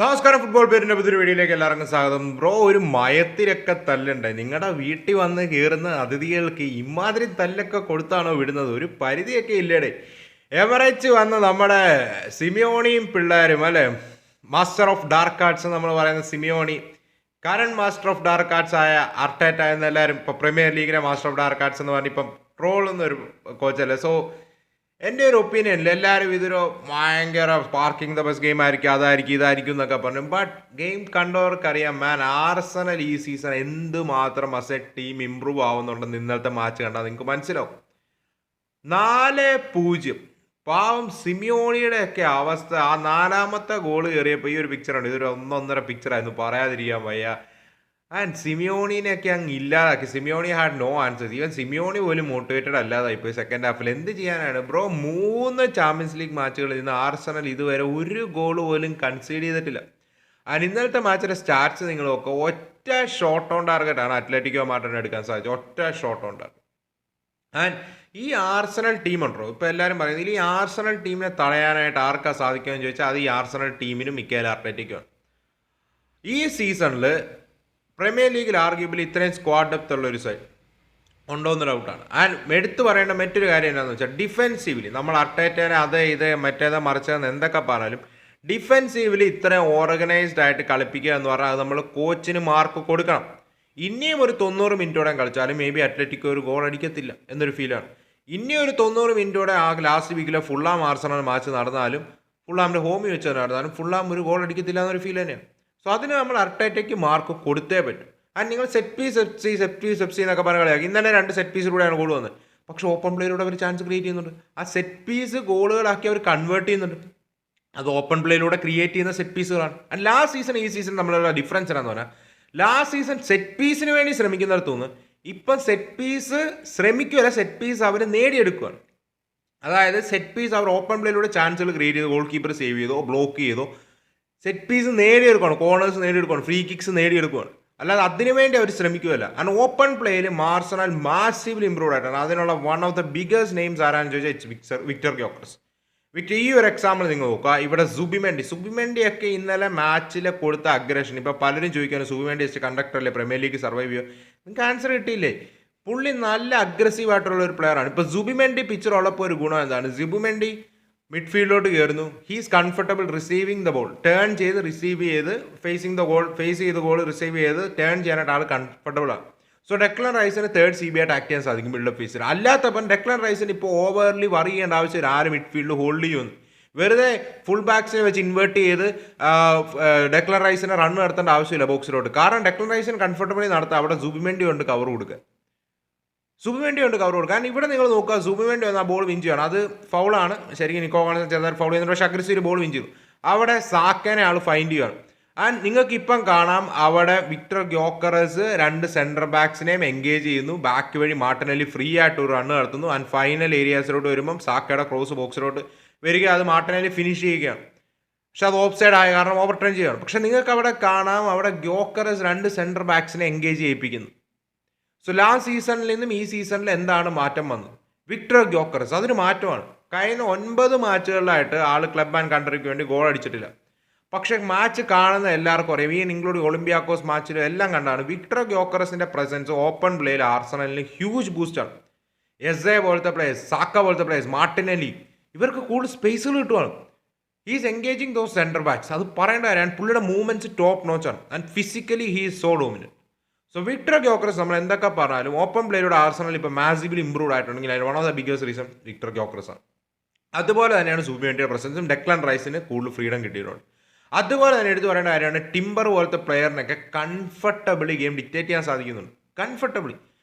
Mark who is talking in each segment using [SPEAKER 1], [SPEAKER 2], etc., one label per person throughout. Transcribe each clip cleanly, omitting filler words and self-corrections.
[SPEAKER 1] നമസ്കാരം. ഫുട്ബോൾ പേരിന്റെ പുതിയൊരു വീഡിയോയിലേക്ക് എല്ലാവർക്കും സ്വാഗതം. ബ്രോ, ഒരു മയത്തിലൊക്കെ തല്ലുണ്ടായി. നിങ്ങളുടെ വീട്ടിൽ വന്ന് കയറുന്ന അതിഥികൾക്ക് ഇമാതിരി തല്ലൊക്കെ കൊടുത്താണോ വിടുന്നത്? ഒരു പരിധിയൊക്കെ ഇല്ലേടെ. എമറേറ്റ്സ് വന്ന് നമ്മുടെ സിമിയോണിയും പിള്ളേരും അല്ലേ, മാസ്റ്റർ ഓഫ് ഡാർക്ക് ആർട്സ് നമ്മൾ പറയുന്ന Simeone, current master of dark arts ആയ അർട്ടേറ്റ എന്നെല്ലാവരും ഇപ്പോൾ പ്രീമിയർ ലീഗിലെ മാസ്റ്റർ ഓഫ് ഡാർക്ക് ആർട്സ് എന്ന് പറഞ്ഞ് ഇപ്പം ട്രോൾ എന്നൊരു കോച്ചല്ലേ. സോ എൻ്റെ ഒരു ഒപ്പീനിയനിൽ എല്ലാവരും ഇതൊരു ഭയങ്കര പാർക്കിംഗ് ദ ബസ് ഗെയിം ആയിരിക്കും, അതായിരിക്കും ഇതായിരിക്കും എന്നൊക്കെ പറഞ്ഞു. ബട്ട് ഗെയിം കണ്ടവർക്കറിയാം മാൻ, ആർസണൽ ഈ സീസൺ എന്തുമാത്രം അസ് എ ടീം ഇമ്പ്രൂവ് ആവുന്നുണ്ടെന്ന് ഇന്നലത്തെ മാച്ച് കണ്ടാൽ നിങ്ങൾക്ക് മനസ്സിലാവും. 4-0. പാവം സിമിയോണിയുടെ ഒക്കെ അവസ്ഥ. ആ നാലാമത്തെ ഗോൾ കയറിയപ്പോൾ ഈ ഒരു പിക്ചറുണ്ട്, ഇതൊരു ഒന്നൊന്നര പിക്ചറായിരുന്നു, പറയാതിരിക്കാൻ വയ്യ. ആൻഡ് സിമിയോണിനെയൊക്കെ അങ്ങ് ഇല്ലാതാക്കി. Simeone had no answers. Even Simeone പോലും മോട്ടിവേറ്റഡ് അല്ലാതായി ഇപ്പോൾ സെക്കൻഡ് ഹാഫിൽ. എന്ത് ചെയ്യാനാണ് ബ്രോ? 3 ചാമ്പ്യൻസ് ലീഗ് മാച്ചുകളിൽ നിന്ന് ആർസണൽ ഇതുവരെ ഒരു ഗോൾ പോലും കൺസീഡ് ചെയ്തിട്ടില്ല. ആൻഡ് ഇന്നലത്തെ മാച്ചിലെ സ്റ്റാറ്റ്സ് നിങ്ങൾ നോക്കുക. ഒറ്റ ഷോട്ട് ഓൺ ടാർഗറ്റാണ് അത്ലറ്റിക്കോ മാഡ്രിഡിന് എടുക്കാൻ സാധിച്ചത്. ഒറ്റ ഷോട്ട് ഓൺ ടാർഗറ്റ്. ആൻഡ് ഈ ആർസണൽ ടീം ഉണ്ടോ, ഇപ്പോൾ എല്ലാവരും പറയുന്നത് ഈ ആർസണൽ ടീമിനെ തടയാനായിട്ട് ആർക്കാ സാധിക്കുമെന്ന് ചോദിച്ചാൽ അത് ഈ ആർസണൽ ടീമിനും മിക്കേൽ അത്ലറ്റിക്കോ ആണ്. ഈ സീസണിൽ പ്രീമിയർ ലീഗിൽ ആർഗ്യുബിളി ഇത്രയും സ്ക്വാഡ് ഡെപ്ത് ഉള്ള ഒരു സൈഡ് ഉണ്ടോ എന്ന് ഡൗട്ടാണ്. ആൻഡ് എടുത്തു പറയേണ്ട മറ്റൊരു കാര്യം എന്താണെന്ന് വെച്ചാൽ ഡിഫെൻസീവ്ലി നമ്മൾ അർട്ടേറ്റേനെ അത് ഇത് മറ്റേത് മറിച്ചതെന്ന് എന്തൊക്കെ പറഞ്ഞാലും ഡിഫെൻസീവ്ലി ഇത്രയും ഓർഗനൈസ്ഡ് ആയിട്ട് കളിപ്പിക്കുക എന്ന് പറഞ്ഞാൽ അത് നമ്മൾ കോച്ചിന് മാർക്ക് കൊടുക്കണം. ഇനിയും ഒരു 90 മിനിറ്റോടെ കളിച്ചാലും മേ ബി അത്ലറ്റിക്കോ ഒരു ഗോൾ അടിക്കത്തില്ല എന്നൊരു ഫീലാണ്. ഇനിയും ഒരു 90 മിനിറ്റോടെ ആ ലാസ്റ്റ് വീക്കിലെ ഫുള്ളാം ആർസണൽ മാച്ച് നടന്നാലും ഫുള്ളാമിൻ്റെ ഹോമിൽ വെച്ച് നടന്നാലും ഫുള്ളാം ഒരു ഗോൾ അടിക്കത്തില്ല എന്നൊരു ഫീൽ തന്നെയാണ്. സോ അതിന് നമ്മൾ അർട്ടേറ്റയ്ക്ക് മാർക്ക് കൊടുത്തേ പറ്റും. ആൻഡ് നിങ്ങൾ സെറ്റ് പീസ് എന്നൊക്കെ പറഞ്ഞ കളിയാക്കി. ഇന്നലെ 2 സെറ്റ് പീസിലൂടെയാണ് ഗോൾ വന്നത്. പക്ഷേ ഓപ്പൺ പ്ലേയിലൂടെ അവർ ചാൻസ് ക്രിയേറ്റ് ചെയ്യുന്നുണ്ട്. ആ സെറ്റ് പീസ് ഗോളുകളാക്കി അവർ കൺവേർട്ട് ചെയ്യുന്നുണ്ട്. അത് ഓപ്പൺ പ്ലേയിലൂടെ ക്രിയേറ്റ് ചെയ്യുന്ന സെറ്റ് പീസുകളാണ്. ആൻഡ് ലാസ്റ്റ് സീസൺ ഈ സീസൺ നമ്മളുള്ള ഡിഫറൻസ് എന്താണെന്ന് പറഞ്ഞാൽ ലാസ്റ്റ് സീസൺ സെറ്റ് പീസിന് വേണ്ടി ശ്രമിക്കുന്നിടത്തു നിന്ന് ഇപ്പം സെറ്റ് പീസ് ശ്രമിക്കുകയല്ല, സെറ്റ് പീസ് അവർ നേടിയെടുക്കുകയാണ്. അതായത് സെറ്റ് പീസ് അവർ ഓപ്പൺ പ്ലേയിലൂടെ ചാൻസുകൾ ക്രിയേറ്റ് ചെയ്തു, ഗോൾ കീപ്പർ സേവ് ചെയ്തോ ബ്ലോക്ക് ചെയ്തോ സെറ്റ് പീസ് നേടിയെടുക്കുകയാണ്, കോർണേഴ്സ് നേടിയെടുക്കുകയാണ്, ഫ്രീ കിക്സ് നേടിയെടുക്കുകയാണ്. അല്ലാതെ അതിനു വേണ്ടി അവർ ശ്രമിക്കുകയല്ല. ആൻഡ് ഓപ്പൺ പ്ലേയിൽ ആർസണൽ മാസീവ്ലി ഇമ്പ്രൂവ് ആയിട്ടാണ്. അതിനുള്ള one of the biggest names ആരാന്ന് ചോദിച്ചാൽ ഇറ്റ്സ് വിക്ടർ ഗ്യോക്കറസ്. ഈ ഒരു എക്സാമ്പിൾ നിങ്ങൾ നോക്കുക. ഇവിടെ സുബിമെൻഡി ഒക്കെ ഇന്നലെ മാച്ചിൽ കൊടുത്ത അഗ്രഷൻ. ഇപ്പോൾ പലരും ചോദിക്കാനും സുബിമെൻഡി ജസ്റ്റ് കണ്ടക്ടറല്ലേ, പ്രീമിയർ ലീഗ് സർവൈവ് ചെയ്യുമോ? നിങ്ങൾക്ക് ആൻസർ കിട്ടിയില്ലേ? പുള്ളി നല്ല അഗ്രസീവ് ആയിട്ടുള്ള ഒരു പ്ലെയറാണ്. ഇപ്പോൾ സുബിമെൻഡി പിക്ചർ ഉള്ളപ്പോൾ ഒരു ഗുണം എന്താണ്? സുബിമെൻഡി മിഡ്ഫീൽഡിലോട്ട് കയറുന്നു, he's comfortable receiving the ball, turn ചെയ്ത് റിസീവ് ചെയ്ത് ഫേസ് ചെയ്ത് ഗോൾ റിസീവ് ചെയ്ത് ടേൺ ചെയ്യാനായിട്ട് ആൾ കംഫർട്ടബിൾ ആണ്. സോ ഡെക്ലൻ റൈസിന് തേർഡ് CB ആയിട്ട് ആക്ട് ചെയ്യാൻ സാധിക്കും ബിൽഡപ്പ് ഫേസിൽ. അല്ലാത്തപ്പം ഡെക്ലൻ റൈസിന് ഇപ്പോൾ ഓവർലി വറി ചെയ്യേണ്ട ആവശ്യമില്ല ആര് മിഡ്ഫീൽഡ് ഹോൾഡ് ചെയ്യുമെന്ന്. വെറുതെ ഫുൾ ബാക്സിനെ വെച്ച് ഇൻവേർട്ട് ചെയ്ത് ഡെക്ലൻ റൈസിനെ റൺ നടത്തേണ്ട ആവശ്യമില്ല ബോക്സിലോട്ട്. കാരണം ഡെക്ലൻ റൈസിന് കംഫർട്ടബിളി നടത്താം. അവിടെ സുബിമെൻഡി ഉണ്ട് കവർ കൊടുക്കുക, കവർ കൊടുക്കുക. കാരണം ഇവിടെ നിങ്ങൾ നോക്കുക, സുബിമെൻഡി വന്ന് ആ ബോൾ വിൻ ചെയ്യണം. അത് ഫൗളാണ് ശരിക്കും. നിക്കോ ഗോൺസാലസ് ചെറുതായി ഫൗൾ ചെയ്യുന്നുണ്ട്, പക്ഷേ അഗ്രസീവ് ബോൾ വിൻ ചെയ്തു. അവിടെ സാക്കനെ ആൾ ഫൈൻഡ് ചെയ്യുകയാണ്. ആൻഡ് നിങ്ങൾക്ക് ഇപ്പം കാണാം അവിടെ വിക്ടർ ഗ്യോക്കറസ് 2 സെൻറ്റർ ബാക്സിനെയും എൻഗേജ് ചെയ്യുന്നു. ബാക്ക് വഴി മാർട്ടിനെല്ലി ഫ്രീ ആയിട്ട് ഒരു റൺ നടത്തുന്നു. ആൻഡ് ഫൈനൽ ഏരിയാസിലോട്ട് വരുമ്പം സാക്കയുടെ ക്രോസ് ബോക്സിലോട്ട് വരിക, അത് മാർട്ടിനെല്ലി ഫിനിഷ് ചെയ്യുകയാണ്. പക്ഷെ അത് ഓഫ് സൈഡ് ആയ കാരണം ഓവർ ടേൺ ചെയ്യുകയാണ്. പക്ഷെ നിങ്ങൾക്ക് അവിടെ കാണാം അവിടെ ഗ്യോക്കറസ് 2 സെൻറ്റർ ബാക്സിനെ എൻഗേജ് ചെയ്യിപ്പിക്കുന്നു. സോ ലാസ്റ്റ് സീസണിൽ നിന്നും ഈ സീസണിൽ എന്താണ് മാറ്റം വന്നത്? വിക്ടർ ഗ്യോക്കറസ് അതൊരു മാറ്റമാണ്. കഴിഞ്ഞ 9 മാച്ചുകളിലായിട്ട് ആൾ ക്ലബ് ആൻഡ് കൺട്രിക്ക് വേണ്ടി ഗോൾ അടിച്ചിട്ടില്ല. പക്ഷേ മാച്ച് കാണുന്ന എല്ലാവർക്കും അറിയാം, ഈവൻ ഇൻക്ലൂഡിങ് ഒളിമ്പിയാക്കോസ് മാച്ചിലും എല്ലാം കണ്ടാണ് വിക്ടർ ഗ്യോക്കറസിന്റെ പ്രസൻസ് ഓപ്പൺ പ്ലേയിൽ ആർസണലിന് ഹ്യൂജ് ബൂസ്റ്റാണ്. എസ്എ പോലത്തെ പ്ലേയേഴ്സ്, സാക്ക പോലത്തെ പ്ലേയേഴ്സ്, മാർട്ടിനെല്ലി, ഇവർക്ക് കൂടുതൽ സ്പേസുകൾ കിട്ടുവാണ്. He's engaging those centre backs. അത് പറയേണ്ട കാര്യമാണ്. പുള്ളിയുടെ മൂവ്മെന്റ്സ് ടോപ്പ് നോച്ചാണ്. And physically he is so dominant. So Victor Gyokeres നമ്മൾ എന്തൊക്കെ പറഞ്ഞാലും ഓപ്പൺ പ്ലേയിലൂടെ ആർസണൽ ഇപ്പോൾ മാസീവ്ലി ഇമ്പ്രൂവ് ആയിട്ടുണ്ടെങ്കിൽ അതിന് one of the biggest reason Victor Gyokeres ആണ്. അതുപോലെ തന്നെയാണ് സുബിമെൻഡിയുടെ പ്രസൻസും. ഡെക്ലൻ റൈസിന് കൂടുതൽ ഫ്രീഡം കിട്ടിയിട്ടുണ്ട്. അതുപോലെ തന്നെ എടുത്തു പറയേണ്ട കാര്യമാണ് ടിംബർ പോലത്തെ പ്ലെയറിനൊക്കെ കംഫർട്ടബിളി ഗെയിം ഡിക്റ്റേറ്റ് ചെയ്യാൻ സാധിക്കുന്നുണ്ട്. കംഫർട്ടബിളി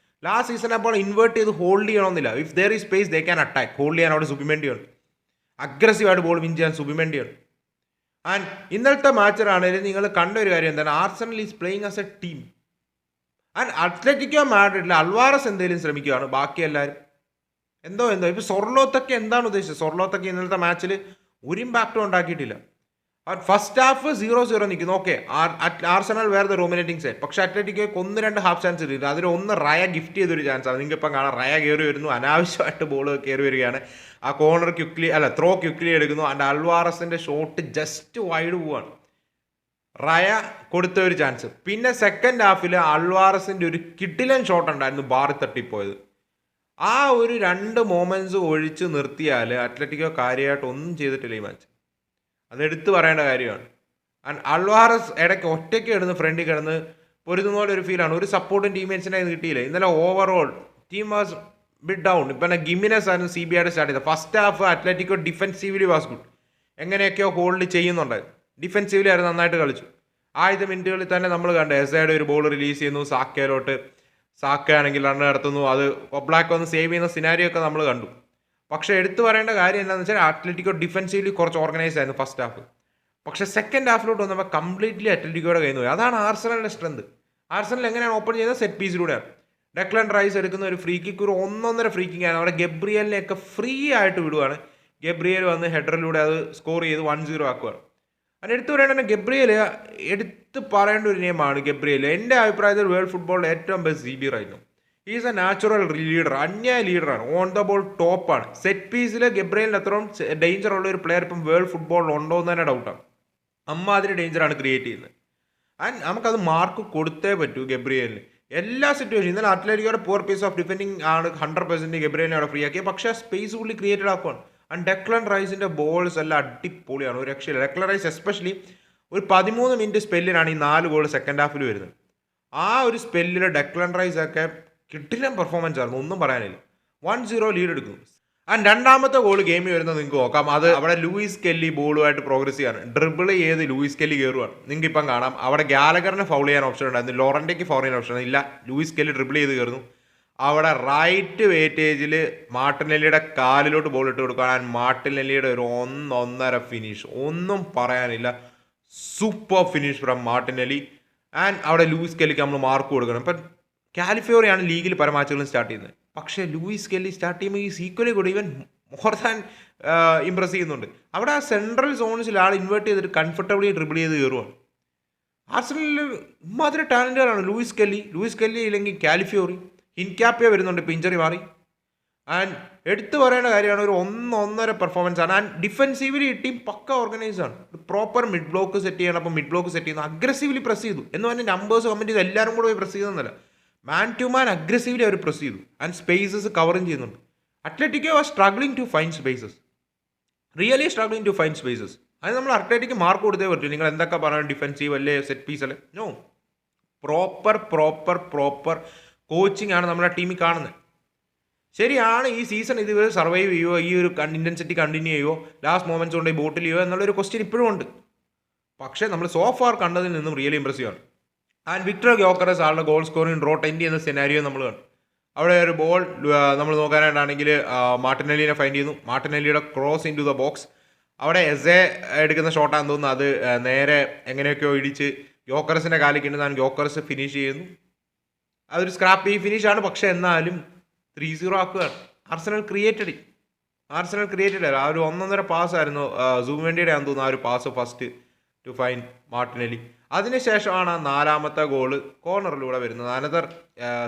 [SPEAKER 1] ലാസ്റ്റ് സീസൺ അപ്പോൾ ഇൻവേർട്ട് ചെയ്ത് ഹോൾഡ് ചെയ്യണമെന്നില്ല. If there is space they can attack. Hold ചെയ്യാൻ അവിടെ സുബിമെൻഡിയുണ്ട്. അഗ്രസീവായിട്ട് ബോൾ വിൻ ചെയ്യാൻ സുബിമെൻഡിയുണ്ട്. ആൻഡ് ഇന്നലത്തെ മാച്ചിലാണെങ്കിലും നിങ്ങൾ കണ്ട ഒരു കാര്യം എന്താണ്? Arsenal is playing as a team. And Atletico മാഡ്രിഡിൽ അൽവാറസ് എന്തെങ്കിലും ശ്രമിക്കുകയാണ്, ബാക്കി എല്ലാവരും എന്തോ ഇപ്പോൾ സൊർലോത്തൊക്കെ എന്താണ് ഉദ്ദേശിച്ചത്? സൊർലോത്തൊക്കെ ഇന്നലത്തെ മാച്ചിൽ ഒരു ഇമ്പാക്റ്റും ഉണ്ടാക്കിയിട്ടില്ല. ഫസ്റ്റ് ഹാഫ് 0-0 നിൽക്കുന്നു. Okay, Arsenal were the dominating side. പക്ഷേ അത്ലറ്റിക്കോയ്ക്ക് 1-2 ഹാഫ് ചാൻസ് കിട്ടിയില്ല. അതിൽ ഒന്ന് റയ ഗിഫ്റ്റ് ചെയ്തൊരു ചാൻസാണ്. നിങ്ങൾക്ക് ഇപ്പം കാണാം റയ കയറി വരുന്നു, അനാവശ്യമായിട്ട് ബോൾ കയറി വരികയാണ്. ആ കോർണർ ത്രോ ക്വിക്ലി എടുക്കുന്നു. ആൻഡ് അൽവാറസിൻ്റെ ഷോട്ട് ജസ്റ്റ് വൈഡ് പോവാണ്. റയ കൊടുത്ത ഒരു ചാൻസ്. പിന്നെ സെക്കൻഡ് ഹാഫിൽ അൽവാറസിൻ്റെ ഒരു കിടിലൻ ഷോട്ട് ഉണ്ടായിരുന്നു ബാറി തട്ടിപ്പോയത്. ആ ഒരു 2 മൊമെന്റ്സ് ഒഴിച്ച് നിർത്തിയാൽ അത്ലറ്റിക്കോ കാര്യമായിട്ട് ഒന്നും ചെയ്തിട്ടില്ല ഈ മാച്ച്. അതെടുത്ത് പറയേണ്ട കാര്യമാണ്. ആൻഡ് അൽവാറസ് ഇടയ്ക്ക് ഒറ്റയ്ക്ക് കിടന്ന് ഫ്രണ്ടിൽ കിടന്ന് പൊരുതുന്ന പോലെ ഒരു ഫീലാണ്. ഒരു സപ്പോർട്ടും ടീമേറ്റ്സിനെ കിട്ടിയില്ല. ഇന്നലെ overall team was bit down. ഇപ്പം ഗിമിനസ് ആയിരുന്നു CBI സ്റ്റാർട്ട് ചെയ്തത്. First half Atletico defensively was good. എങ്ങനെയൊക്കെയോ ഹോൾഡ് ചെയ്യുന്നുണ്ടായിരുന്നു. ഡിഫെൻസീവ്ലി ആയിരുന്നു നന്നായിട്ട് കളിച്ചു. ആദ്യത്തെ മിനിറ്റുകളിൽ തന്നെ നമ്മൾ കണ്ടു എസയുടെ ഒരു ബോൾ റിലീസ് ചെയ്യുന്നു സാക്കയിലോട്ട്. സാക്ക ആണെങ്കിൽ റൺ നടത്തുന്നു. അത് ഒബ്ലാക്ക് വന്ന് സേവ് ചെയ്യുന്ന സിനാരിയോ ഒക്കെ നമ്മൾ കണ്ടു. പക്ഷേ എടുത്തു പറയേണ്ട കാര്യം എന്താണെന്ന് വെച്ചാൽ അത്ലറ്റിക്കോ ഡിഫെൻസീവ്ലി കുറച്ച് ഓർഗനൈസ് ആയിരുന്നു ഫസ്റ്റ് ഹാഫ്. പക്ഷേ സെക്കൻഡ് ഹാഫിലോട്ട് വന്നപ്പോൾ കംപ്ലീറ്റ്ലി അത്ലറ്റിക്കോയുടെ കയ്യിൽ നിന്ന് പോയി. അതാണ് ആർസണലിൻ്റെ സ്ട്രെങ്ത്. ആർസണൽ എങ്ങനെയാണ് ഓപ്പൺ ചെയ്യുന്നത്? സെറ്റ് പീസിലൂടെയാണ്. ഡെക്ലൻ റൈസ് എടുക്കുന്ന ഒരു ഫ്രീ കിക്ക്, ഒരു 1.5 ഫ്രീ കിക്ക് ആണ്. അവിടെ ഗബ്രിയലിനെയൊക്കെ ഫ്രീ ആയിട്ട് വിടുവാണ്. ഗബ്രിയൽ വന്ന് ഹെഡറിലൂടെ അത് സ്കോർ ചെയ്ത് 1-0 ആക്കുകയാണ്. അതിന് എടുത്തു പറയേണ്ട ഗബ്രിയൽ എടുത്ത് പറയേണ്ട ഒരു നെയിമാണ് ഗബ്രിയൽ. എൻ്റെ അഭിപ്രായത്തിൽ വേൾഡ് ഫുട്ബോളിലെ ഏറ്റവും ബെസ്റ്റ് CB ആയിരുന്നു. ഈസ് എ നാച്ചുറൽ ലീഡർ, അന്യായ ലീഡറാണ്. ഓൺ ദ ബോൾ ടോപ്പാണ്. സെറ്റ് പീസിൽ ഗബ്രിയലിന് അത്രയും ഡേഞ്ചർ ഉള്ള ഒരു പ്ലെയർ ഇപ്പം വേൾഡ് ഫുട്ബോളിൽ ഉണ്ടോ എന്ന് തന്നെ ഡൗട്ടാണ്. അമ്മാതിരി ഡേഞ്ചറാണ് ക്രിയേറ്റ് ചെയ്യുന്നത്. ആൻഡ് നമുക്കത് മാർക്ക് കൊടുത്തേ പറ്റൂ ഗബ്രിയലിന്. എല്ലാ സിറ്റുവേഷൻ ഇന്നലെ അത്ലറ്റിക്കോയുടെ പോർ പീസ് ഓഫ് ഡിഫെൻഡിങ് ആണ് 100% ഗബ്രിയലിനെ അവിടെ ഫ്രീ ആക്കിയത്. പക്ഷേ സ്പേസ് പുള്ളി ക്രിയേറ്റഡ് ആക്കുവാണ്. ആൻഡ് ഡെക്ലൻ റൈസിൻ്റെ ബോൾസ് എല്ലാം അടിപൊളിയാണ്. ഒരു രക്ഷയില്ല. ഡെക്ലൻ റൈസ് എസ്പെഷ്യലി ഒരു 13 മിനിറ്റ് സ്പെല്ലിനാണ് ഈ 4 ഗോൾ സെക്കൻഡ് ഹാഫിൽ വരുന്നത്. ആ ഒരു സ്പെല്ലിൽ ഡെക്ലൻ റൈസ് ഒക്കെ കിട്ടില്ല പെർഫോമൻസ് ആയിരുന്നു, ഒന്നും പറയാനില്ല. 1-0 ലീഡ് എടുക്കുന്നു. ആൻഡ് രണ്ടാമത്തെ ഗോൾ ഗെയിമിൽ വരുന്നത് നിങ്ങൾക്ക് നോക്കാം. അത് അവിടെ ലൂയിസ് കെല്ലി ബോളുമായിട്ട് പ്രോഗ്രസ് ചെയ്യാണ്. ഡ്രിബിൾ ചെയ്ത് ലൂയിസ് കെല്ലി കയറുവാണ്. നിങ്ങൾക്ക് ഇപ്പം കാണാം അവിടെ ഗാലഗറിനെ ഫൗൾ ചെയ്യാൻ ഓപ്ഷൻ ഉണ്ടായിരുന്നു, ലോറൻറ്റയ്ക്ക് ഫൗൾ ചെയ്യാൻ ഓപ്ഷൻ ഇല്ല. ലൂയിസ് കെല്ലി ഡ്രിബിൾ ചെയ്ത് കയറുന്നു. അവിടെ റൈറ്റ് വെയിറ്റേജിൽ മാർട്ടിനെല്ലിയുടെ കാലിലോട്ട് ബോൾ ഇട്ട് കൊടുക്കുകയാണ്. ആൻഡ് മാർട്ടിനെല്ലിയുടെ ഒരു 1.5 ഫിനിഷ്, ഒന്നും പറയാനില്ല. Super finish from Martinelli. And അവിടെ ലൂയിസ് കെല്ലിക്ക് നമ്മൾ മാർക്ക് കൊടുക്കണം. ഇപ്പം കാലിഫോറിയാണ് ലീഗിൽ പല മാച്ചുകളും സ്റ്റാർട്ട് ചെയ്യുന്നത്. പക്ഷേ ലൂയിസ് കെല്ലി സ്റ്റാർട്ട് ചെയ്യുമ്പോൾ ഈ സീക്വലി കൂടി ഇവൻ മോർ ദാൻ ഇമ്പ്രസ് ചെയ്യുന്നുണ്ട്. അവിടെ ആ സെൻട്രൽ സോൺസിൽ ആൾ ഇൻവേർട്ട് ചെയ്തിട്ട് കംഫർട്ടബിളി ഡ്രിബിൾ ചെയ്ത് കയറുവാണ്. ആർസണലിൽ ഇമാതിരി ടാലൻറ്റുകളാണ് ലൂയിസ് കെല്ലി ഇല്ലെങ്കിൽ കാലിഫിയോറി. ഹിൻക്യാപ്പിയ വരുന്നുണ്ട്, ഇപ്പോൾ ഇഞ്ചറി മാറി. ആൻഡ് എടുത്തു പറയേണ്ട കാര്യമാണ് ഒരു 1.5 പെർഫോമൻസ് ആണ്. ആൻഡ് ഡിഫെൻസീവ്ലി ടീം പക്ക ഓർഗനൈസ് ആണ്. ഒരു പ്രോപ്പർ മിഡ് ബ്ലോക്ക് സെറ്റ് ചെയ്യണം. അപ്പോൾ മിഡ് ബ്ലോക്ക് സെറ്റ് ചെയ്യുന്നു, അഗ്രസീവ്ലി പ്രസ് ചെയ്തു എന്ന് പറഞ്ഞാൽ നമ്പേഴ്സ് കമൻറ്റ് ചെയ്ത് എല്ലാവരും കൂടെ പോയി പ്രസ് ചെയ്തെന്നല്ല, മാൻ ടു മാൻ അഗ്രസീവ്ലി അവർ പ്രസ് ചെയ്തു. ആൻഡ് സ്പേസസ് കവറും ചെയ്യുന്നുണ്ട്. Atletico was struggling to find spaces, really struggling to find spaces. അത് നമ്മൾ അത്ലറ്റിക്ക് മാർക്ക് കൊടുത്തേ പറ്റൂ. നിങ്ങൾ എന്തൊക്കെ പറയുന്നത് ഡിഫെൻസീവ് അല്ലേ സെറ്റ് പീസ് അല്ലേ? നോ, പ്രോപ്പർ കോച്ചിങ് ആണ് നമ്മുടെ ടീമിൽ കാണുന്നത്. ശരിയാണ്, ഈ സീസൺ ഇത് സർവൈവ് ചെയ്യുമോ, ഈ ഒരു ഇൻറ്റൻസിറ്റി കണ്ടിന്യൂ ചെയ്യുമോ, ലാസ്റ്റ് മൊമെന്റ്സ് കൊണ്ട് ബോട്ടിൽ ചെയ്യുമോ എന്നുള്ളൊരു ക്വസ്റ്റ്യൻ ഇപ്പോഴും ഉണ്ട്. പക്ഷേ നമ്മൾ സോ ഫാർ കണ്ടതിൽ നിന്നും റിയലി ഇംപ്രസീവ് ആണ്. ആൻഡ് വിക്ടർ ഗ്യോക്കറസ് ആളുടെ ഗോൾ സ്കോറിംഗ് ഡ്രോ 10 എന്ന സെനാരിയോ നമ്മൾ കണ്ടു. അവിടെ ഒരു ബോൾ നമ്മൾ നോക്കാനായിട്ടാണെങ്കിൽ മാർട്ടിനെല്ലിനെ ഫൈൻഡ് ചെയ്യുന്നു. മാർട്ടിനെല്ലിയുടെ cross into the box. അവിടെ എസെ എടുക്കുന്ന ഷോട്ടാണെന്ന് തോന്നുന്നു. അത് നേരെ എങ്ങനെയൊക്കെയോ ഇടിച്ച് ഗ്യോക്കറസിൻ്റെ കാലിൽ താൻ ഗ്യോക്കറസ് ഫിനിഷ് ചെയ്യുന്നു. അതൊരു സ്ക്രാപ്പി ഫിനിഷാണ്. പക്ഷേ എന്നാലും 3-0 ആക്കുകയാണ്. ആർസണൽ ക്രിയേറ്റഡ് ആ ഒരു 1.5 പാസ്സായിരുന്നു സൂമേണ്ടിയുടെ ആണെന്ന് തോന്നുന്നു. ആ ഒരു pass first to find Martinelli. അതിനുശേഷമാണ് 4ാമത്തെ ഗോള് കോർണറിലൂടെ വരുന്നത്. Another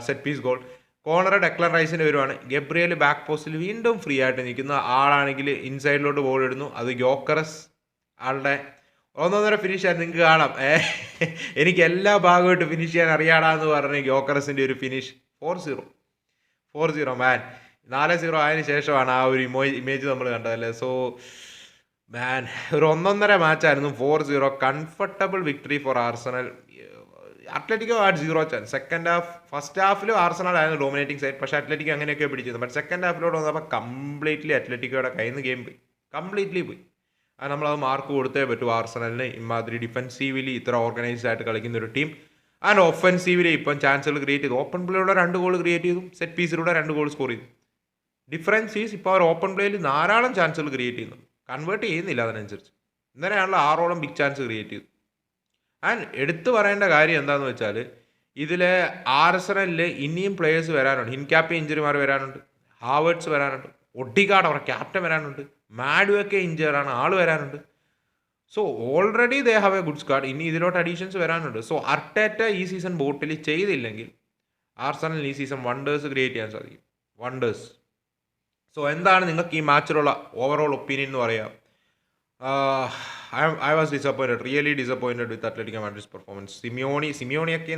[SPEAKER 1] set piece goal. Corner Declan റൈസിന് വരുവാണ്. ഗബ്രിയൽ ബാക്ക് പോസ്റ്റിൽ വീണ്ടും ഫ്രീ ആയിട്ട് നിൽക്കുന്ന ആളാണെങ്കിൽ ഇൻസൈഡിലോട്ട് ബോൾ ഇടുന്നു. അത് ഗ്യോക്കറസ് ആളുടെ 1.5 ഫിനിഷ് ആയിരുന്നു. നിങ്ങൾക്ക് കാണാം, എനിക്ക് എല്ലാ ഭാഗമായിട്ട് ഫിനിഷ് ചെയ്യാൻ അറിയാടാന്ന് പറഞ്ഞ് ഗ്യോക്കറസിൻ്റെ ഒരു ഫിനിഷ്. 4-0 മാൻ. 4-0 ആയതിനു ശേഷമാണ് ആ ഒരു ഇമേജ് നമ്മൾ കണ്ടതല്ലേ. സോ മാൻ, ഒരു 1.5 മാച്ചായിരുന്നു. 4-0 comfortable victory for Arsenal. Atletico had 0 chance. Second half, first ഹാഫിലും ആർസണൽ ആയിരുന്നു ഡോമിനേറ്റിംഗ് സൈഡ്. പക്ഷേ അത്ലറ്റിക്കോ അങ്ങനെയൊക്കെ പിടിച്ചിരുന്നു. ബട്ട് സെക്കൻഡ് ഹാഫിലോട്ട് വന്നപ്പോൾ കംപ്ലീറ്റ്ലി അത്ലറ്റിക്കോയുടെ കയ്യിൽ നിന്ന് ഗെയിം പോയി, കംപ്ലീറ്റ്ലി പോയി. അത് നമ്മളത് മാർക്ക് കൊടുത്തേ പറ്റൂ ആർസണലിന്. ഇമാതിരി ഡിഫെൻസീവ്ലി ഇത്ര ഓർഗനൈസ്ഡ് ആയിട്ട് കളിക്കുന്ന ഒരു ടീം. ആൻഡ് ഒഫൻസീവില് ഇപ്പം ചാൻസുകൾ ക്രിയേറ്റ് ചെയ്തു. ഓപ്പൺ പ്ലേയിലൂടെ 2 ഗോൾ ക്രിയേറ്റ് ചെയ്തു, സെറ്റ് പീസിലൂടെ 2 ഗോൾ സ്കോർ ചെയ്തു. ഡിഫറൻസ് ഈസ് ഇപ്പോൾ അവർ ഓപ്പൺ പ്ലേയിൽ ധാരാളം ചാൻസുകൾ ക്രിയേറ്റ് ചെയ്യുന്നു, കൺവേർട്ട് ചെയ്യുന്നില്ല. അതിനനുസരിച്ച് ഇന്നലെയാണല്ലോ 6ഓളം ബിഗ് ചാൻസ് ക്രിയേറ്റ് ചെയ്തു. ആൻഡ് എടുത്തു പറയേണ്ട കാര്യം എന്താണെന്ന് വെച്ചാൽ ഇതിൽ ആർസണലിൽ ഇനിയും പ്ലേയേഴ്സ് വരാനുണ്ട്. ഹിൻക്യാപ്പി ഇഞ്ചുറിമാർ വരാനുണ്ട്, ഹാവേർട്സ് വരാനുണ്ട്, ഒഡിഗാർഡ് അവരുടെ ക്യാപ്റ്റൻ വരാനുണ്ട്, മാഡുവൊക്കെ ഇഞ്ചറാണ്, ആൾ വരാനുണ്ട്. So already they have A good squad. ഇനി ഇതിലോട്ട് അഡീഷൻസ് വരാനുണ്ട്. സോ അർട്ടേറ്റ ഈ സീസൺ ബോട്ടിൽ ചെയ്തില്ലെങ്കിൽ ആർസണൽ ഈ സീസൺ വണ്ടേഴ്സ് ക്രിയേറ്റ് ചെയ്യാൻ സാധിക്കും, വണ്ടേഴ്സ്. സോ എന്താണ് നിങ്ങൾക്ക് ഈ മാച്ചിലുള്ള ഓവറോൾ ഒപ്പീനിയൻ എന്ന് പറയാം? I was disappointed, really disappointed with Atletico Madrid's performance. സിമിയോണിയൊക്കെ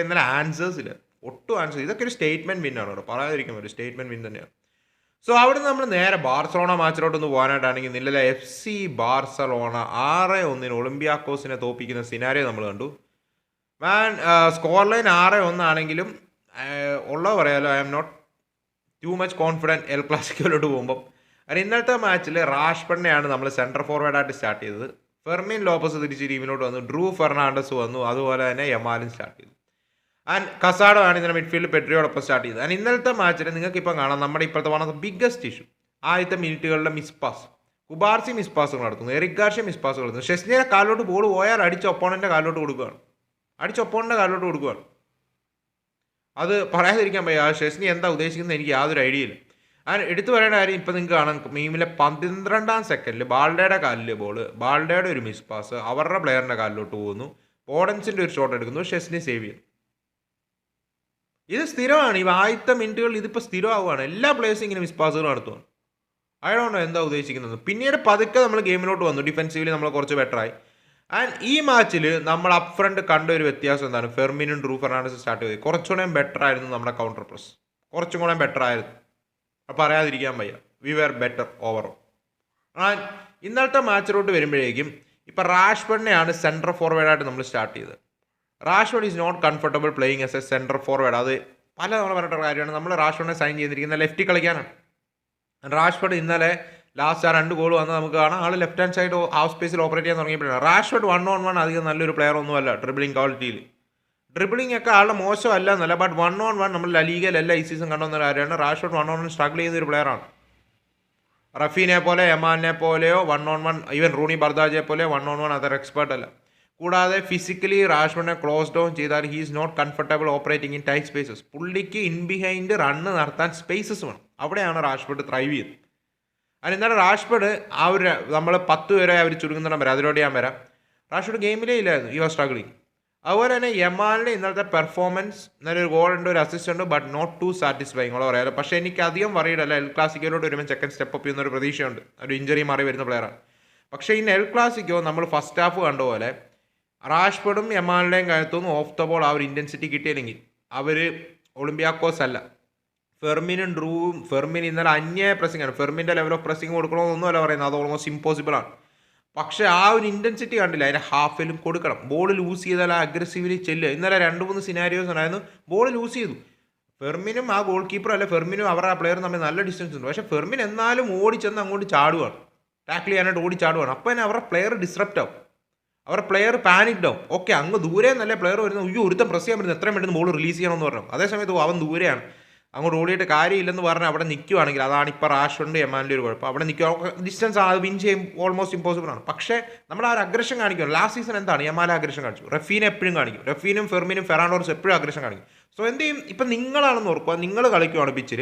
[SPEAKER 1] ഇന്നലെ ആൻസേഴ്സ് ഇല്ല, ഒട്ടും ആൻസേഴ്സ്. ഇതൊക്കെ ഒരു സ്റ്റേറ്റ്മെൻറ്റ് വിന്നാണ് കേട്ടോ, പറയാതിരിക്കും, ഒരു സ്റ്റേറ്റ്മെൻറ്റ് വിൻ തന്നെയാണ്. സോ അവിടെ നമ്മൾ നേരെ ബാർസലോണ മാച്ചിലോട്ടൊന്ന് പോകാനായിട്ടാണെങ്കിൽ ഇന്നലെ FC ബാർസലോണ 6-1 ഒളിമ്പിയാക്കോസിനെ തോപ്പിക്കുന്ന സിനാരിയോ നമ്മൾ കണ്ടു. സ്കോർ ലൈൻ 6-1 ആണെങ്കിലും ഉള്ളത് പറയാലോ, I'm not too much confident El ക്ലാസിക്കോയിലോട്ട് പോകുമ്പം. കാരണം ഇന്നലത്തെ മാച്ചിൽ റാഷ്ഫർഡിനെയാണ് നമ്മൾ സെൻറ്റർ ഫോർവേഡായിട്ട് സ്റ്റാർട്ട് ചെയ്തത്. ഫെർമിൻ ലോപ്പസ് തിരിച്ച് ടീമിലോട്ട് വന്നു, ഡ്രൂ ഫെർണാണ്ടസ് വന്നു, അതുപോലെ തന്നെ യമാലും സ്റ്റാർട്ട് ചെയ്തു. ആൻഡ് കസാഡോ ആണ് ഇതിനെ മിഡ്ഫീൽഡ് പെട്രിയോടൊപ്പം സ്റ്റാർട്ട് ചെയ്തത്. ആൻഡ് ഇന്നലത്തെ മാച്ചിൽ നിങ്ങൾക്ക് ഇപ്പം കാണാം, നമ്മുടെ ഇപ്പോഴത്തെ one of the biggest issue ആദ്യത്തെ മിനിറ്റുകളിലെ മിസ് പാസ്. കുബാർസി മിസ് പാസുകൾ നടത്തുന്നു, എറിക് ഗാർഷ്യ മിസ് പാസുകൾ നടത്തുന്നു. ഷെസ്നിയുടെ കാലിലോട്ട് ബോൾ പോയാൽ അടിച്ച ഒപ്പോണൻ്റെ കാലിലോട്ട് കൊടുക്കുകയാണ്, അത് പറയാതിരിക്കാൻ പറ്റുക. ഷെസ്നി എന്താ ഉദ്ദേശിക്കുന്നത് എനിക്ക് യാതൊരു ഐഡിയ ഇല്ല. ആൻഡ് എടുത്തു പറയേണ്ട കാര്യം ഇപ്പം നിങ്ങൾക്ക് കാണാം, മീമിലെ 12ാം സെക്കൻഡിൽ ബാൾഡയുടെ കാലിൽ ബോൾ, ബാൾഡയുടെ ഒരു മിസ് പാസ് അവരുടെ പ്ലെയറിൻ്റെ കാലിലോട്ട് പോകുന്നു, പോഡൻസിൻ്റെ ഒരു ഷോട്ട് എടുക്കുന്നു, ഷെസ്നി സേവ് ചെയ്യുന്നു. ഇത് സ്ഥിരമാണ്, ഈ ആദ്യത്തെ മിനിറ്റുകളിൽ ഇതിപ്പോൾ സ്ഥിരമാവുകയാണ്. എല്ലാ പ്ലേയേഴ്സും ഇങ്ങനെ മിസ് പാസുകൾ നടത്തുകയാണ്. അയാളാണോ എന്താ ഉദ്ദേശിക്കുന്നത്. പിന്നീട് പതുക്കെ നമ്മൾ ഗെയിമിലോട്ട് വന്നു, ഡിഫെൻസീവ്ലി നമ്മൾ കുറച്ച് ബെറ്ററായി. ആൻഡ് ഈ മാച്ചിൽ നമ്മൾ അപ്പ് ഫ്രണ്ട് കണ്ട ഒരു വ്യത്യാസം എന്താണ്, ഫെർമിനും ഡ്രൂ ഫെർണാണ്ടസും സ്റ്റാർട്ട് ചെയ്ത് കുറച്ചുകൂടെ ബെറ്റർ ആയിരുന്നു. നമ്മുടെ കൗണ്ടർ പ്രസ് കുറച്ചും കൂടെ ബെറ്റർ ആയിരുന്നു, പറയാതിരിക്കാൻ വയ്യ. We were better overall. And ഇന്നലത്തെ മാച്ചിലോട്ട് വരുമ്പോഴേക്കും ഇപ്പം റാഷ്ഫർഡിനെയാണ് സെൻട്രൽ ഫോർവേഡായിട്ട് നമ്മൾ സ്റ്റാർട്ട് ചെയ്തത്. Rashford is not comfortable playing as a central forward. അത് പല തവണ പറഞ്ഞിട്ടുള്ള കാര്യമാണ്. നമ്മൾ റാഷ്ഫോർഡിനെ സൈൻ ചെയ്തിരിക്കുന്ന ലെഫ്റ്റ് കളിക്കാനാണ്. റാഷ്ഫോർഡ് ഇന്നലെ ലാസ്റ്റ് 2 ഗോൾ വന്ന് നമുക്ക് കാണാം, ആൾ ലെഫ്റ്റ് ഹാൻഡ് സൈഡ് ഹാഫ് സ്പേസിൽ ഓപ്പറേറ്റ് ചെയ്യാൻ തുടങ്ങിയപ്പോഴാണ്. റാഷ്ഫോർഡ് 1-on-1 അധികം നല്ലൊരു പ്ലെയർ ഒന്നുമല്ല ഡ്രിബിളിംഗ് ക്വാളിറ്റിയിൽ. ഡ്രിബിളിംഗ് ഒക്കെ ആളുടെ മോശമല്ല എന്നല്ല, ബട്ട് 1-on-1 നമ്മൾ ലീഗയിലെല്ലാം ഈ സീസൺ കണ്ടുവന്ന കാര്യമാണ്. റാഷ്ഫോർഡ് 1-on-1 സ്ട്രഗിൾ ചെയ്യുന്ന ഒരു പ്ലെയറാണ്. റഫീനെ പോലെ യമാലിനെ പോലെയോ 1-on-1, ഈവൻ റൂണി ബർദാജെ പോലെ 1-on-1 അതൊരു എക്സ്പേർട്ട് അല്ല. കൂടാതെ ഫിസിക്കലി റാഷ്ഫോർഡിനെ ക്ലോസ് ഡൗൺ ചെയ്താൽ he is not comfortable operating in tight spaces. പുള്ളിക്ക് ഇൻ ബിഹൈൻഡ് റണ്ണ് നടത്താൻ സ്പേസസ് വേണം, അവിടെയാണ് റാഷ്ഫോർഡ് ത്രൈവ് ചെയ്യുന്നത്. അതിന് ഇന്നലെ റാഷ്ഫോർഡ് ആ ഒരു നമ്മൾ 10 പേരെ അവർ ചുരുങ്ങുന്നിടം വരെ, അതിലൂടെ ഞാൻ വരാം. റാഷ്ഫോർഡ് ഗെയിമിലേ ഇല്ലായിരുന്നു, ഈ വാസ് സ്ട്രഗ്ലിങ്. അതുപോലെ തന്നെ യമാലിൻ്റെ ഇന്നലത്തെ പെർഫോമൻസ്, നല്ലൊരു ഗോൾ ഉണ്ട്, ഒരു അസിസ്റ്റ് ഉണ്ട്, ബട്ട് നോട്ട് ടു സാറ്റിസ്ഫൈങ് ഉള്ള പറയാമല്ലോ. പക്ഷേ എനിക്ക് അധികം വറീഡല്ല, എൽ ക്ലാസിക്കോയിലോട്ട് വരുമ്പോൾ സെക്കൻഡ് സ്റ്റെപ്പ് അപ്പ് ചെയ്യുന്ന ഒരു പ്രതീക്ഷയുണ്ട്. ഒരു ഇഞ്ചറി മാറി വരുന്ന പ്ലെയറാണ്. പക്ഷേ ഇന്ന് എൽ ക്ലാസിക്കോ നമ്മൾ ഫസ്റ്റ് ഹാഫ് കണ്ട പോലെ റാഷ്ഫോർഡും യമാലിൻ്റെയും കാര്യത്തൊന്നും ഓഫ് ദ ബോൾ ആ ഒരു ഇൻറ്റൻസിറ്റി കിട്ടിയില്ലെങ്കിൽ അവർ ഒളിമ്പിയാക്കോസ് അല്ല. ഫെർമിനും ഡ്രൂവും, ഫെർമിൻ ഇന്നലെ അന്യായ പ്രസിംഗ് ആണ്. ഫെർമിൻ്റെ ലെവൽ ഓഫ് പ്രസിംഗ് കൊടുക്കണമെന്നൊന്നുമല്ല പറയുന്നത്, അത് ഓൾമോസ്റ്റ് ഇമ്പോസിബിൾ ആണ്. പക്ഷേ ആ ഒരു ഇൻറ്റൻസിറ്റി കണ്ടില്ല, അതിൻ്റെ ഹാഫിലും കൊടുക്കണം. ബോൾ ലൂസ് ചെയ്താൽ അഗ്രസീവ്ലി ചെല്ലുക. ഇന്നലെ 2-3 സിനാരിയോസ് ഉണ്ടായിരുന്നു, ബോൾ ലൂസ് ചെയ്തു. ഫെർമിനും ആ ഗോൾ കീപ്പറും അല്ല, ഫെർമിനും അവരുടെ ആ പ്ലെയർ തമ്മിൽ നല്ല ഡിസ്റ്റൻസ് ഉണ്ട്. പക്ഷേ ഫെർമിൻ എന്നാലും ഓടിച്ചെന്ന് അങ്ങോട്ട് ചാടുകയാണ്, ടാക്കിൾ ചെയ്യാനായിട്ട് ഓടിച്ചാടുകയാണ്. അപ്പോൾ തന്നെ അവരുടെ പ്ലെയർ ഡിസ്റപ്റ്റ് ആവും, അവരുടെ പ്ലെയർ പാനിക്ഡ് ആവും. ഓക്കെ, അങ്ങ് ദൂരെ നല്ല പ്ലെയർ വരുന്നത്, അയ്യോ ഒരുത്തം പ്രസ് ചെയ്യാൻ പറ്റുന്നത്, എത്രയും പെട്ടെന്ന് ബോൾ റിലീസ് ചെയ്യണമെന്ന് പറഞ്ഞു. അതേസമയത്ത് അവൻ ദൂരെയാണ്, അങ്ങോട്ട് ഓടിയിട്ട് കാര്യമില്ലെന്ന് പറഞ്ഞ് അവിടെ നിൽക്കുവാണെങ്കിൽ, അതാണ് ഇപ്പോൾ റാഷ്ഫോർഡിൻ്റെ യമാലിൻ്റെ ഒരു കുഴപ്പം. അവിടെ നിൽക്കുക, ഡിസ്റ്റൻസ് അത് വിൻ ചെയ്യും ഓൾമോസ്റ്റ് ഇമ്പോസിബിൾ ആണ്. പക്ഷേ നമ്മൾ ആ ഒരു അഗ്രഷൻ കാണിക്കും. ലാസ്റ്റ് സീസൺ എന്താണ് യമാല അഗ്രഷൻ കാണിച്ചു, റഫീനെ എപ്പോഴും കാണിക്കും, റഫീനും ഫെർമിനും ഫെറാൻഡോസും എപ്പോഴും അഗ്രഷൻ കാണിക്കും. സോ എന്ത് ചെയ്യും, ഇപ്പം നിങ്ങളാണെന്ന് ഓർക്കുക, നിങ്ങൾ കളിക്കുവാണ് പിച്ചിൽ,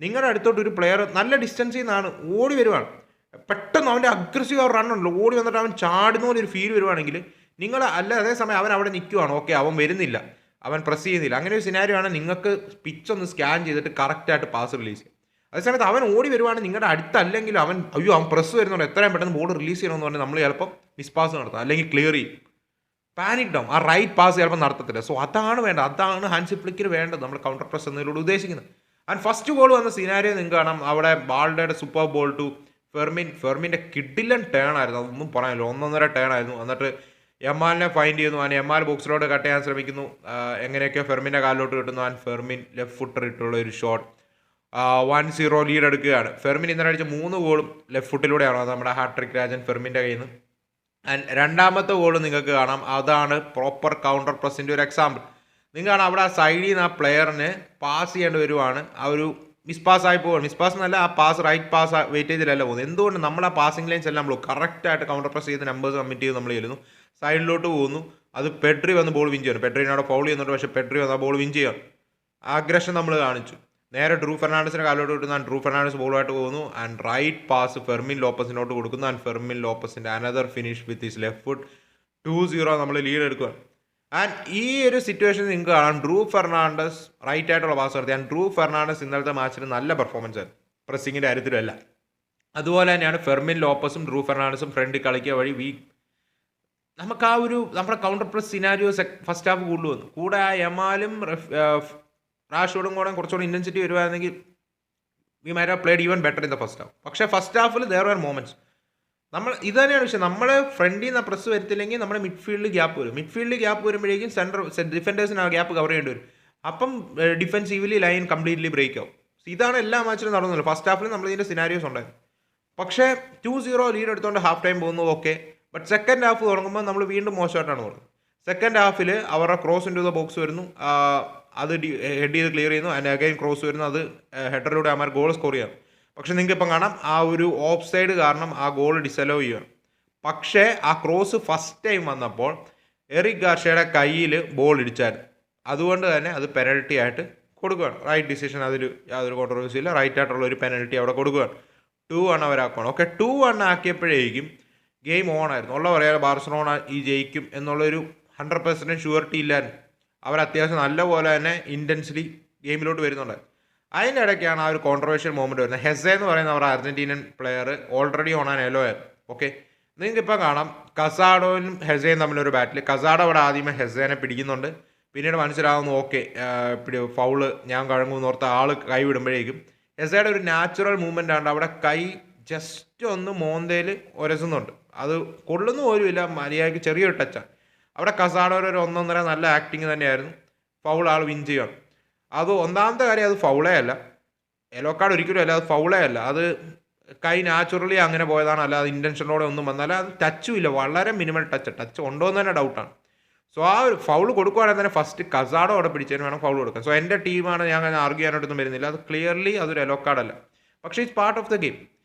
[SPEAKER 1] നിങ്ങളുടെ അടുത്തോട്ട് ഒരു പ്ലെയർ നല്ല ഡിസ്റ്റൻസിൽ നിന്നാണ് ഓടി വരുവാണ്, പെട്ടെന്ന് അവൻ്റെ അഗ്രസീവ് റൺ ഉണ്ടല്ലോ, ഓടി വന്നിട്ട് അവൻ ചാടുന്ന പോലെ ഒരു ഫീൽ വരുവാണെങ്കിൽ നിങ്ങൾ അല്ല, അതേസമയം അവൻ അവിടെ നിൽക്കുവാണ്, ഓക്കെ അവൻ വരുന്നില്ല, അവൻ പ്രസ് ചെയ്യുന്നില്ല, അങ്ങനെ ഒരു സിനാരിയോ ആണ്, നിങ്ങൾക്ക് പിച്ചൊന്ന് സ്കാൻ ചെയ്തിട്ട് കറക്റ്റായിട്ട് പാസ് റിലീസ് ചെയ്യും. അതേസമയത്ത് അവൻ ഓടി വരുവാണെങ്കിൽ നിങ്ങളുടെ അടുത്തല്ലെങ്കിലും അവൻ അവൻ പ്രസ് വരുന്നുണ്ട്, എത്രയും പെട്ടെന്ന് ബോൾ റിലീസ് ചെയ്യണമെന്ന് പറഞ്ഞാൽ നമ്മൾ ചിലപ്പോൾ മിസ് പാസ് നടത്താം, അല്ലെങ്കിൽ ക്ലിയർ ചെയ്യും, പാനിക് ഡൗൺ, ആ റൈറ്റ് പാസ് ചിലപ്പോൾ നടത്തത്തില്ല. സോ അതാണ് വേണ്ടത്, അതാണ് ഹാൻസി ഫ്ലിക്കിന് വേണ്ടത്, നമ്മൾ കൗണ്ടർ പ്രസ് എന്നതിലൂടെ ഉദ്ദേശിക്കുന്നത്. ആൻഡ് ഫസ്റ്റ് ഗോൾ വന്ന സിനാരിയോ നിങ്ങൾക്ക് കാണാം, അവിടെ ബാൾഡയുടെ സൂപ്പർ ബോൾ ടു ഫെർമിൻ്റെ കിഡിലൻ ടേൺ ആയിരുന്നു, അതൊന്നും പറയാനില്ല, 1-1.5 ടേൺ ആയിരുന്നു. എന്നിട്ട് യമാലിനെ ഫൈൻഡ് ചെയ്യുന്നു, ആൻഡ് യമാൽ ബോക്സിലോട്ട് കട്ട് ചെയ്യാൻ ശ്രമിക്കുന്നു, എങ്ങനെയൊക്കെയോ ഫെർമിൻ്റെ കാലിലോട്ട് കിട്ടുന്നു, ആൻഡ് ഫെർമിൻ ലെഫ്റ്റ് ഫുട്ടർ ഇട്ടുള്ള ഒരു ഷോട്ട് 1-0 ലീഡ് എടുക്കുകയാണ്. ഫെർമിൻ ഇന്നലെ അടിച്ച 3 ഗോളും ലെഫ്റ്റ് ഫുട്ടിലൂടെയാണ്, അത് നമ്മുടെ ഹാട്രിക് രാജൻ ഫെർമിൻ്റെ കയ്യിൽ നിന്ന്. ആൻഡ് രണ്ടാമത്തെ ഗോൾ നിങ്ങൾക്ക് കാണാം, അതാണ് പ്രോപ്പർ കൗണ്ടർ പ്രസിൻ്റെ ഒരു എക്സാമ്പിൾ. നിങ്ങൾ കാണാം, അവിടെ ആ സൈഡിൽ നിന്ന് ആ പ്ലെയറിന് പാസ് ചെയ്യേണ്ടി വരുവാണ്, ആ ഒരു മിസ് പാസ് ആയി പോകും. മിസ് പാസ് എന്നല്ല, ആ പാസ് റൈറ്റ് പാസ് വെയിറ്റേജിലല്ല പോകുന്നത്. എന്തുകൊണ്ട് നമ്മൾ ആ പാസിംഗ് ലൈൻസ് എല്ലാം നമ്മൾ കറക്റ്റായിട്ട് കൗണ്ടർ പ്രസ് ചെയ്ത് നമ്പേഴ്സ് സബ്മിറ്റ് ചെയ്ത് നമ്മൾ ചെല്ലുന്നു, സൈഡിലോട്ട് പോകുന്നു, അത് പെഡ്രി വന്ന് ബോൾ വിൻ ചെയ്യണം. പെഡ്രിനോട് ഫൗൾ ചെയ്യുന്നുണ്ട്, പക്ഷേ പെഡ്രി വന്ന് ആ ബോൾ വിൻ ചെയ്യണം. ആഗ്രഷൻ നമ്മൾ കാണിച്ചു. നേരെ ഡ്രൂ ഫെർണാണ്ടസിൻ്റെ കാലിലോട്ട് കിട്ടുന്നു, ആൻഡ് ഡ്രൂ ഫെർണാണ്ടസ് ബോളുമായിട്ട് പോകുന്നു, ആൻഡ് റൈറ്റ് പാസ് ഫെർമിൻ ലോപ്പസിനോട്ട് കൊടുക്കുന്നു, ആൻഡ് ഫെർമിൻ ലോപ്പസിൻ്റെ another finish with his left foot 2-0 നമ്മൾ ലീഡ് എടുക്കുകയാണ്. ആൻഡ് ഈ ഒരു സിറ്റുവേഷൻ നിങ്ങൾക്ക് കാണാം, ഡ്രൂ ഫെർണാണ്ടസ് റൈറ്റ് ആയിട്ടുള്ള പാസ് നടത്തി. ആൻഡ് ഡ്രൂ ഫെർണാണ്ടസ് ഇന്നലത്തെ മാച്ചിൽ നല്ല പെർഫോമൻസ് ആയിരുന്നു, പ്രസ്സിങ്ങിൻ്റെ കാര്യത്തിലല്ല. അതുപോലെ തന്നെയാണ് ഫെർമിൻ ലോപ്പസും ഡ്രൂ ഫെർണാണ്ടസും ഫ്രണ്ടിൽ കളിക്കുക വഴി നമുക്ക് ആ ഒരു നമ്മുടെ counter press scenarios first half കൂടുതൽ വന്നു. കൂടെ ആ യമാലും റാഷ്ഫോർഡും കൂടെ കുറച്ചുകൂടി ഇൻറ്റൻസിറ്റി വരുവാണെങ്കിൽ V might have played even better in the first half. പക്ഷേ first Hafil there R moments. നമ്മൾ ഇത് തന്നെയാണ് വിഷയം. നമ്മൾ ഫ്രണ്ടിൽ നിന്ന് പ്രസ് വരുത്തില്ലെങ്കിൽ നമ്മുടെ മിഡ്ഫീൽഡിൽ ഗ്യാപ്പ് വരും. മിഡ്ഫീൽഡിൽ ഗ്യാപ്പ് വരുമ്പോഴേക്കും ഡിഫൻഡേഴ്സിന് ആ ഗ്യാപ്പ് കവർ ചെയ്യേണ്ടി വരും. അപ്പം ഡിഫെൻസീവ്ലി ലൈൻ കംപ്ലീറ്റ്ലി ബ്രേക്ക് ആവും. ഇതാണ് എല്ലാ മാച്ചിലും നടന്നില്ല. ഫസ്റ്റ് ഹാഫിൽ നമ്മൾ ഇതിൻ്റെ സിനാരിയോസ് ഉണ്ടായിരുന്നു. പക്ഷേ 2-0 ലീഡ് എടുത്തുകൊണ്ട് ഹാഫ് ടൈം പോകുന്നു, ഓക്കെ. ബട്ട് സെക്കൻഡ് ഹാഫ് തുടങ്ങുമ്പോൾ നമ്മൾ വീണ്ടും മോശമായിട്ടാണ് തുടങ്ങുന്നത്. സെക്കൻഡ് ഹാഫിൽ അവരുടെ cross into the box വരുന്നു, അത് ഹെഡ് ചെയ്ത് ക്ലിയർ ചെയ്യുന്നു, ആൻഡ് അഗൈൻ ക്രോസ് വരുന്നു, അത് ഹെഡറിലൂടെ അവന്മാർ ഗോൾ സ്കോർ ചെയ്യാം. പക്ഷെ നിങ്ങൾക്ക് ഇപ്പം കാണാം ആ ഒരു ഓഫ് സൈഡ് കാരണം ആ ഗോൾ ഡിസലോ ചെയ്യുകയാണ്. പക്ഷേ ആ ക്രോസ് ഫസ്റ്റ് ടൈം വന്നപ്പോൾ എറിക് ഗാർഷ്യയുടെ കയ്യിൽ ബോൾ ഇടിച്ചായിരുന്നു. അതുകൊണ്ട് തന്നെ അത് പെനൽറ്റി ആയിട്ട് കൊടുക്കുകയാണ്. റൈറ്റ് ഡിസിഷൻ, അതിൽ യാതൊരു കോൺട്രവേഴ്സി ഇല്ല. റൈറ്റ് ആയിട്ടുള്ള ഒരു പെനൽറ്റി അവിടെ കൊടുക്കുകയാണ്. 2-1 അവരാക്കണം. ഓക്കെ, 2-1 ആക്കിയപ്പോഴേക്കും ഗെയിം ഓൺ ആയിരുന്നു. ഉള്ള പറയാതെ ബാർസലോണ ഈ ജയിക്കും എന്നുള്ളൊരു 100% ഷുവർട്ടി ഇല്ലായിരുന്നു. അവർ അത്യാവശ്യം നല്ലപോലെ തന്നെ ഇൻറ്റൻസ്ലി ഗെയിമിലോട്ട് വരുന്നുണ്ടായിരുന്നു. അതിൻ്റെ ഇടയ്ക്കാണ് ആ ഒരു കോൺട്രവേഴ്ഷ്യൽ മൊമെൻറ്റ് വരുന്നത്. ഹെസെ എന്ന് പറയുന്ന അവരുടെ Argentinian player already on an yellow ആയിരുന്നു. ഓക്കെ, നിങ്ങൾക്കിപ്പോൾ കാണാം കസാഡോയും ഹെസയും തമ്മിലൊരു ബാറ്റിൽ കസാഡോ അവിടെ ആദ്യമേ ഹെസേനെ പിടിക്കുന്നുണ്ട്. പിന്നീട് മനസ്സിലാവുന്നു ഓക്കെ ഫൗള് ഞാൻ കഴങ്ങുമെന്ന് ഓർത്ത ആൾ കൈ വിടുമ്പോഴേക്കും ഹെസയുടെ ഒരു നാച്ചുറൽ മൂവ്മെൻ്റ് ആണ്. അവിടെ കൈ ജസ്റ്റ് ഒന്ന് മോന്തയിൽ ഒരസുന്നുണ്ട്. അത് കൊള്ളുന്നു പോലുമില്ല, മര്യാദയ്ക്ക് ചെറിയൊരു ടച്ചാണ്. അവിടെ കസാഡോയുടെ ഒരു 1-1.5 നല്ല ആക്ടിങ് തന്നെയായിരുന്നു. ഫൗൾ ആൾ വിൻ ചെയ്യണം. അത് ഒന്നാമത്തെ കാര്യം, അത് ഫൗളേ അല്ല, യെല്ലോ കാർഡ് ഒരിക്കലും അല്ല, അത് ഫൗളേ അല്ല. അത് കൈ നാച്ചുറലി അങ്ങനെ പോയതാണ്, അല്ലാതെ ഇൻറ്റൻഷനോടെ ഒന്നും വന്നല്ല. അത് ടച്ചും ഇല്ല, വളരെ മിനിമൽ ടച്ച് ഉണ്ടോ എന്ന് തന്നെ ഡൗട്ടാണ്. സോ ആ ഒരു ഫൗൾ കൊടുക്കുകയാണെങ്കിൽ തന്നെ ഫസ്റ്റ് കസാഡോ അവിടെ പിടിച്ചതിന് വേണം ഫൗൾ കൊടുക്കാൻ. സോ എൻ്റെ ടീമാണ്, ഞാൻ അങ്ങനെ ആർഗ്യൂ ചെയ്യാനായിട്ടൊന്നും വരുന്നില്ല. അത് ക്ലിയർലി അതൊരു യെല്ലോ കാർഡല്ല. പക്ഷേ it's part of the game.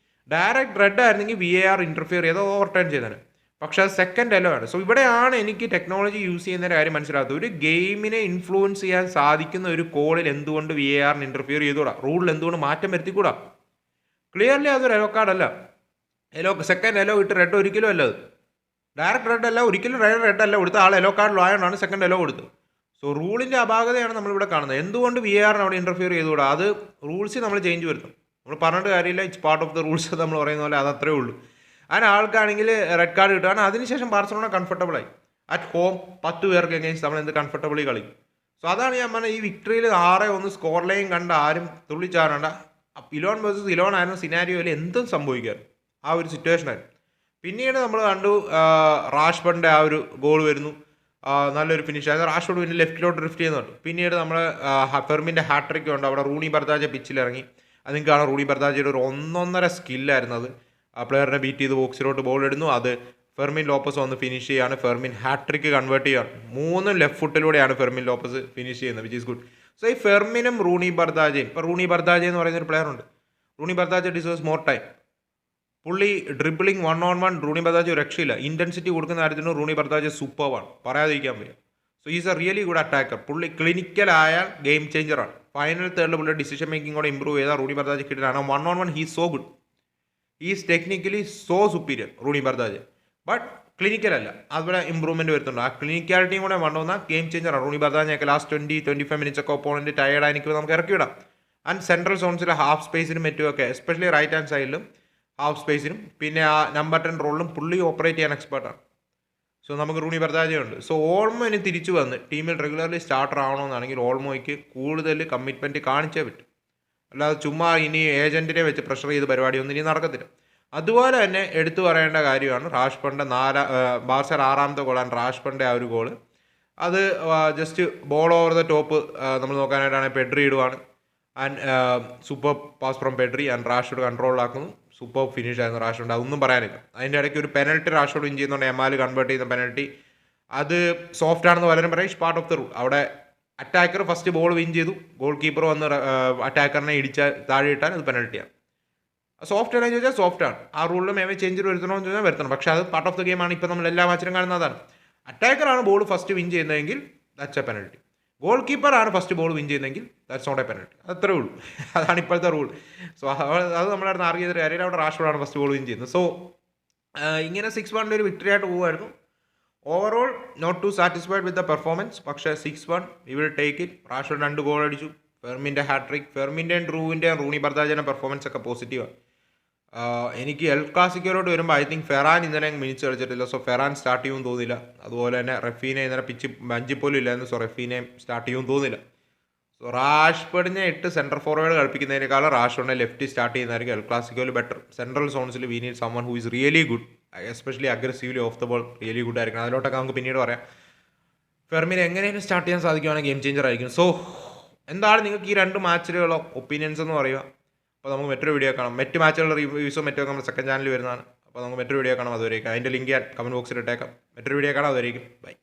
[SPEAKER 1] Direct red ആയിരുന്നെങ്കിൽ VAR ഇൻ്റർഫിയർ ചെയ്ത് ഓവർ ടേൺ ചെയ്തതാണ്. പക്ഷേ അത് സെക്കൻഡ് യെല്ലോ ആണ്. സോ ഇവിടെയാണ് എനിക്ക് ടെക്നോളജി യൂസ് ചെയ്യുന്നതിൻ്റെ കാര്യം മനസ്സിലാകുന്നത്. ഒരു ഗെയിമിനെ ഇൻഫ്ലുവൻസ് ചെയ്യാൻ സാധിക്കുന്ന ഒരു കോളിൽ എന്തുകൊണ്ട് VAR ഇൻ്റർഫിയർ ചെയ്തുകൂടാ? റൂളിൽ എന്തുകൊണ്ട് മാറ്റം വരുത്തിക്കൂടാ? ക്ലിയർലി അതൊരു യെല്ലോ കാർഡല്ല. സെക്കൻഡ് യെല്ലോ ഇട്ട് റെഡ് ഒരിക്കലും അല്ല. അത് ഡയറക്റ്റ് റെഡ് അല്ല, ഒരിക്കലും റെഡ് അല്ല. കൊടുത്ത ആൾ യെല്ലോ കാർഡിലായതുകൊണ്ടാണ് സെക്കൻഡ് യെല്ലോ കൊടുത്തത്. സോ റൂളിൻ്റെ അപാകതയാണ് നമ്മളിവിടെ കാണുന്നത്. എന്തുകൊണ്ട് VAR അവിടെ ഇൻ്റർഫിയർ ചെയ്തുകൂടാ? അത് റൂൾസിൽ നമ്മൾ ചേഞ്ച് വരുത്തും. നമ്മൾ പറഞ്ഞിട്ട് കാര്യമില്ല, it's part of the rules നമ്മൾ പറയുന്ന പോലെ അത് അത്രേ ഉള്ളൂ. അതിന് ആൾക്കാണെങ്കിൽ റെഡ് കാർഡ് കിട്ടുകയാണ്. അതിനുശേഷം ബാർസലോണ കംഫർട്ടബിളായി. അറ്റ് ഹോം 10 പേർക്ക് എഗെയിൻസ്റ്റ് നമ്മൾ എന്ത് കംഫർട്ടബിളി കളിക്കും. സോ അതാണ് ഞാൻ പറഞ്ഞത്, ഈ വിക്ടറിയിൽ 6-1 സ്കോർ ലൈൻ കണ്ട ആരും തുള്ളിച്ചാടണ്ട. ഇലോൺ വേഴ്സസ് ഇലോൺ ആയിരുന്ന സിനാരിയോയിൽ എന്തും സംഭവിക്കായിരുന്നു. ആ ഒരു സിറ്റുവേഷനായിരുന്നു. പിന്നീട് നമ്മൾ കണ്ടു റാഷ്ഫോർഡിൻ്റെ ആ ഒരു ഗോൾ വരുന്നു, നല്ലൊരു ഫിനിഷ്. അതായത് റാഷ്ഫോർഡ് പിന്നെ ലെഫ്റ്റിലോട്ട് ഡ്രിഫ്റ്റ് ചെയ്യുന്നുണ്ട്. പിന്നീട് നമ്മൾ ഫെർമിൻ്റെ ഹാട്രിക്ക് ഉണ്ട്. അവിടെ റൂണി ബർദാജ പിച്ചിലിറങ്ങി. അത് നിങ്ങൾക്ക് കാണാം, റൂണി ബർദാജയുടെ ഒരു 1-1.5 സ്കില്ലായിരുന്നു അത്. ആ പ്ലെയറിനെ ബീറ്റ് ചെയ്ത് ബോക്സിലോട്ട് ബോൾ ഇടുന്നു, അത് ഫെർമിൻ ലോപ്പസ് വന്ന് ഫിനിഷ് ചെയ്യാണ്. ഫെർമിൻ ഹാട്രിക്ക് കൺവേർട്ട് ചെയ്യുകയാണ്. 3 ലെഫ്റ്റ് ഫുട്ടിലൂടെയാണ് ഫെർമിൻ ലോപ്പസ് ഫിനിഷ് ചെയ്യുന്നത്, വിച്ച് ഈസ് ഗുഡ്. സോ ഈ ഫെർമിനും റൂണി ബർദാജയും, ഇപ്പോൾ റൂണി ബർദാജ എന്ന് പറയുന്ന ഒരു പ്ലെയർ ഉണ്ട്. Roony Bardghji deserves more time. പുള്ളി ഡ്രിബിളിങ് 1-on-1 റൂണി ബർദാജ് ഒരു രക്ഷയില്ല. ഇൻറ്റൻസിറ്റി കൊടുക്കുന്ന കാര്യത്തിന് റൂണി ബർദാജ് സൂപ്പർവാണ്, പറയാതിരിക്കാൻ വയ്യ. So is a really good attacker. പുള്ളി ക്ലിനിക്കലായ ഗെയിം ചേഞ്ചറാണ്. ഫൈനൽ തേർഡിൽ പുള്ളി ഡിസിഷൻ മേക്കിംഗ് കൂടെ ഇമ്പ്രൂവ് ചെയ്താൽ റൂണി ബർദാജ് കിട്ടിയാണ്. 1-on-1 he so good, is technically so superior Roony Bardghji. But clinical അല്ല, അതുപോലെ ഇമ്പ്രൂവ്മെൻറ്റ് വരുത്തുന്നുണ്ട്. ആ ക്ലിനിക്കാലിറ്റിയും കൂടെ കൊണ്ടുവന്നാൽ ഗെയിം ചേഞ്ചറാണ്. റൂണി ബർദാജൊക്കെ ലാസ്റ്റ് 20-25 മിനിറ്റ്സ് ഒക്കെ ഒപ്പോണൻറ്റ് ടയർഡായി നിൽക്കുമ്പോൾ നമുക്ക് ഇറക്കി വിടാം. ആൻഡ് സെൻട്രൽ സോൺസിലെ ഹാഫ് സ്പേസിനും മറ്റുമൊക്കെ, എസ്പെഷ്യലി റൈറ്റ് ഹാൻഡ് സൈഡിലും ഹാഫ് സ്പേസിനും പിന്നെ ആ നമ്പർ 10 റോളിലും പുള്ളി ഓപ്പറേറ്റ് ചെയ്യാൻ എക്സ്പേർട്ടാണ്. സോ നമുക്ക് റൂണി ബർദാജയുണ്ട്. സോ ഓൾമോ ഇനി തിരിച്ചു വന്ന് ടീമിൽ റെഗുലർലി സ്റ്റാർട്ടർ ആവണമെന്നാണെങ്കിൽ ഓൾമോയ്ക്ക് കൂടുതൽ കമ്മിറ്റ്മെൻറ്റ് കാണിച്ചേ പറ്റും. അല്ലാതെ ചുമ്മാ ഇനി ഏജൻറ്റിനെ വെച്ച് പ്രഷർ ചെയ്ത് പരിപാടിയൊന്നും ഇനി നടക്കത്തില്ല. അതുപോലെ തന്നെ എടുത്തു പറയേണ്ട കാര്യമാണ് റാഷ്ഫോർഡിൻ്റെ ബാർസയുടെ 6ാമത്തെ ഗോളാണ് റാഷ്ഫോർഡിൻ്റെ ആ ഒരു ഗോള്. അത് just ball over the top നമ്മൾ നോക്കാനായിട്ടാണ് പെഡ്രി ഇടുവാണ്. And super pass from Pedri and Rashford കൺട്രോളിലാക്കുന്നു. സൂപ്പർ ഫിനിഷ് ആയിരുന്നു റാഷ്ഫോർഡ്, അതൊന്നും പറയാനില്ല. അതിൻ്റെ ഇടയ്ക്ക് ഒരു പെനൽറ്റി റാഷ്ഫോർഡ് വിൻ ചെയ്യുന്നുണ്ട്. എമാൽ കൺവേർട്ട് ചെയ്യുന്ന പെനൽറ്റി അത് സോഫ്റ്റ് ആണെന്ന് പലരും പറയും. It's part of the rule. അവിടെ അറ്റാക്കർ ഫസ്റ്റ് ബോൾ വിൻ ചെയ്തു, ഗോൾ കീപ്പർ വന്ന് അറ്റാക്കറിനെ താഴെ ഇട്ടാൽ അത് പെനൽറ്റിയാണ്. സോഫ്റ്റ് ആണെന്ന് ചോദിച്ചാൽ സോഫ്റ്റ് ആണ്. ആ റൂളിൽ മേമേ ചേഞ്ച് വരുത്തണമെന്ന് ചോദിച്ചാൽ വരുത്തണം. പക്ഷേ അത് പാർട്ട് ഓഫ് ദ ഗെയിമാണ്. ഇപ്പോൾ നമ്മൾ എല്ലാ മാച്ചിലും കാണുന്നതാണ്. അറ്റാക്കറാണ് ബോൾ ഫസ്റ്റ് വിൻ ചെയ്യുന്നതെങ്കിൽ ദാറ്റ്സ് എ പെനൽറ്റി. ഗോൾ കീപ്പറാണ് ഫസ്റ്റ് ബോൾ വിൻ ചെയ്യുന്നതെങ്കിൽ ദാറ്റ്സ് നോട്ട് എ പെനൽറ്റി. അത്രേ ഉള്ളൂ. അതാണ് ഇപ്പോഴത്തെ റൂൾ. സോ അത് നമ്മളവിടെ ആർഗ്യ ചെയ്തൊരു കാര്യം. അവിടെ റാഷ്ഫോർഡാണ് ഫസ്റ്റ് ബോൾ വിൻ ചെയ്യുന്നത്. സോ ഇങ്ങനെ 6-1 ഒരു വിക്ടറി ആയിട്ട് പോകുമായിരുന്നു. Overall not too satisfied with the performance. പക്ഷേ 6-1 we will take it. Rashford 2 goal അടിച്ചു. ഫെർമിൻ്റെ ഹാട്രിക്, ഫെർമിൻ്റെയും ഡ്രൂവിൻ്റെയും റൂണി ബർദാജയുടെ പെർഫോമൻസ് ഒക്കെ പോസിറ്റീവാണ്. എനിക്ക് എൽ ക്ലാസിക്കോയിലോട്ട് വരുമ്പോൾ ഐ തിങ്ക് ഫെറാൻ ഇന്നലെ മിനിച്ച് കളിച്ചിട്ടില്ല. സോ ഫെറാൻ സ്റ്റാർട്ട് ചെയ്യുമെന്ന് തോന്നില്ല. അതുപോലെ തന്നെ റഫീനെ ഇന്നലെ പിച്ച് ബഞ്ചിൽ പോലും ഇല്ലായിരുന്നു. സോ റഫീനെ സ്റ്റാർട്ട് ചെയ്യുമെന്ന് തോന്നില്ല. സോ റാഷ്ഫോർഡിനെ 8 സെൻട്രൽ ഫോർവേഡ് കളിപ്പിക്കുന്നതിനേക്കാളും റാഷ്ഫോർഡിനെ ലെഫ്റ്റ് സ്റ്റാർട്ട് ചെയ്യുന്നതായിരിക്കും എൽ ക്ലാസിക്കോയിൽ ബെറ്റർ. സെൻട്രൽ സോൺസിൽ we need someone who is really good, especially aggressively off the ball really good ആയിരിക്കണം. അതിലോട്ടൊക്കെ നമുക്ക് പിന്നീട് പറയാം. ഫെർമിനെ എങ്ങനെയും സ്റ്റാർട്ട് ചെയ്യാൻ സാധിക്കുവാണെങ്കിൽ ഗെയിം ചേഞ്ചർ ആയിരിക്കും. സോ എന്താണ് നിങ്ങൾക്ക് ഈ 2 മാച്ചിലുള്ള ഒപ്പീനിയൻസ് എന്ന് പറയുക. അപ്പോൾ നമുക്ക് മറ്റൊരു വീഡിയോ കാണാം. മറ്റ് മാച്ചുകളുടെ റിവ്യൂസും മറ്റൊക്കെ നമ്മുടെ സെക്കൻഡ് ചാനലിൽ വരുന്നതാണ്. അപ്പോൾ നമുക്ക് മറ്റൊരു വീഡിയോ കാണാം. അതുവരേക്കും അതിൻ്റെ ലിങ്ക് ഞാൻ കമൻറ്റ് ബോക്സിൽ ഇട്ടേക്കാം. മറ്റൊരു വീഡിയോ കാണാം. അതുവരേക്കും ബൈ.